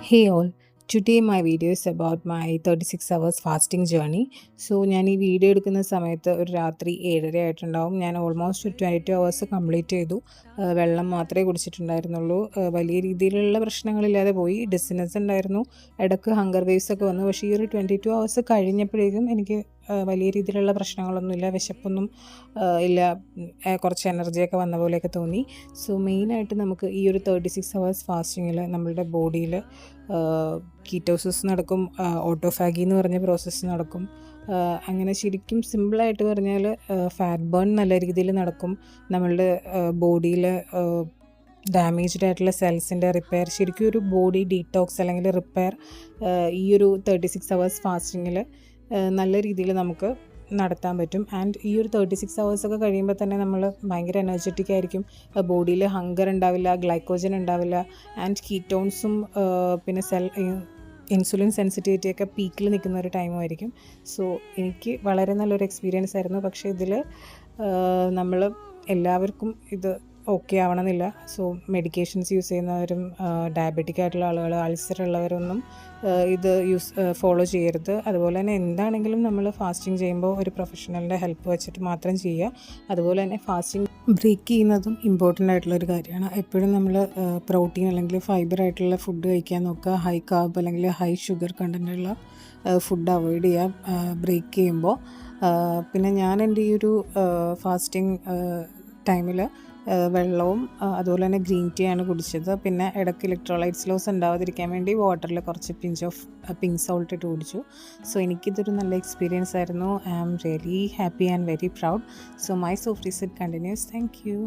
Hey all, today my video is about my 36 hours fasting journey. So ഞാൻ ഈ video എടുക്കുന്ന സമയത്ത് ഒരു രാത്രി 7:30 ആയിട്ടുണ്ടാവും. ഞാൻ ഓൾമോസ്റ്റ് 22 അവേഴ്സ് കംപ്ലീറ്റ് ചെയ്തു. വെള്ളം മാത്രമേ കുടിച്ചിട്ടുണ്ടായിരുന്നുള്ളൂ. വലിയ രീതിയിലുള്ള പ്രശ്നങ്ങളില്ലാതെ പോയി. ഡിസ്നെസ് ഉണ്ടായിരുന്നു, ഇടയ്ക്ക് ഹങ്കർ വേവ്സ് ഒക്കെ വന്നു. പക്ഷേ ഈ ഒരു 22 അവേഴ്സ് കഴിഞ്ഞപ്പോഴേക്കും എനിക്ക് വലിയ രീതിയിലുള്ള പ്രശ്നങ്ങളൊന്നുമില്ല, വിശപ്പൊന്നും ഇല്ല, കുറച്ച് എനർജിയൊക്കെ വന്ന പോലെയൊക്കെ തോന്നി. സോ മെയിനായിട്ട് നമുക്ക് ഈ ഒരു 36 അവേഴ്സ് ഫാസ്റ്റിങ്ങിൽ നമ്മളുടെ ബോഡിയിൽ കീറ്റോസിസ് നടക്കും, ഓട്ടോഫാഗി എന്ന് പറഞ്ഞ പ്രോസസ്സ് നടക്കും. അങ്ങനെ ശരിക്കും സിമ്പിളായിട്ട് പറഞ്ഞാൽ ഫാറ്റ് ബേൺ നല്ല രീതിയിൽ നടക്കും. നമ്മളുടെ ബോഡിയിൽ ഡാമേജ്ഡ് ആയിട്ടുള്ള സെൽസിൻ്റെ റിപ്പയർ, ശരിക്കും ഒരു ബോഡി ഡീറ്റോക്സ് അല്ലെങ്കിൽ റിപ്പയർ ഈ ഒരു 36 അവേഴ്സ് ഫാസ്റ്റിങ്ങിൽ നല്ല രീതിയിൽ നമുക്ക് നടത്താൻ പറ്റും. ആൻഡ് ഈ ഒരു 36 അവേഴ്സൊക്കെ കഴിയുമ്പോൾ തന്നെ നമ്മൾ ഭയങ്കര എനർജറ്റിക് ആയിരിക്കും. ബോഡിയിൽ ഹങ്കർ ഉണ്ടാവില്ല, ഗ്ലൈക്കോജൻ ഉണ്ടാവില്ല, ആൻഡ് കീറ്റോൺസും പിന്നെ ഇൻസുലിൻ സെൻസിറ്റിവിറ്റിയൊക്കെ പീക്കിൽ നിൽക്കുന്ന ഒരു ടൈമായിരിക്കും. സോ എനിക്ക് വളരെ നല്ലൊരു എക്സ്പീരിയൻസ് ആയിരുന്നു. പക്ഷേ ഇതിൽ നമ്മൾ എല്ലാവർക്കും ഇത് ഓക്കെ ആവണമെന്നില്ല. സോ മെഡിക്കേഷൻസ് യൂസ് ചെയ്യുന്നവരും ഡയബറ്റിക് ആയിട്ടുള്ള ആളുകൾ, അൾസർ ഉള്ളവരൊന്നും ഇത് ഫോളോ ചെയ്യരുത്. അതുപോലെ തന്നെ എന്താണെങ്കിലും നമ്മൾ ഫാസ്റ്റിംഗ് ചെയ്യുമ്പോൾ ഒരു പ്രൊഫഷണലിൻ്റെ ഹെൽപ്പ് വെച്ചിട്ട് മാത്രം ചെയ്യുക. അതുപോലെ തന്നെ ഫാസ്റ്റിംഗ് ബ്രേക്ക് ചെയ്യുന്നതും ഇമ്പോർട്ടൻ്റ് ആയിട്ടുള്ളൊരു കാര്യമാണ്. എപ്പോഴും നമ്മൾ പ്രോട്ടീൻ അല്ലെങ്കിൽ ഫൈബർ ആയിട്ടുള്ള ഫുഡ് കഴിക്കാൻ നോക്കുക. ഹൈ കാർബ് അല്ലെങ്കിൽ ഹൈ ഷുഗർ കണ്ടൻറ്റുള്ള ഫുഡ് അവോയ്ഡ് ചെയ്യുക ബ്രേക്ക് ചെയ്യുമ്പോൾ. പിന്നെ ഞാൻ എൻ്റെ ഈ ഒരു ഫാസ്റ്റിംഗ് ടൈമിൽ വെള്ളവും അതുപോലെ തന്നെ ഗ്രീൻ ടീ ആണ് കുടിച്ചത്. പിന്നെ ഇടയ്ക്ക് ഇലക്ട്രോലൈറ്റ്സ് ലോസ് ഉണ്ടാവാതിരിക്കാൻ വേണ്ടി വാട്ടറിൽ കുറച്ച് പിങ്ക് സോൾട്ട് ഇട്ട് കുടിച്ചു. സോ എനിക്കിതൊരു നല്ല എക്സ്പീരിയൻസ് ആയിരുന്നു. I am really happy and very proud. So my soft reset continues. Thank U.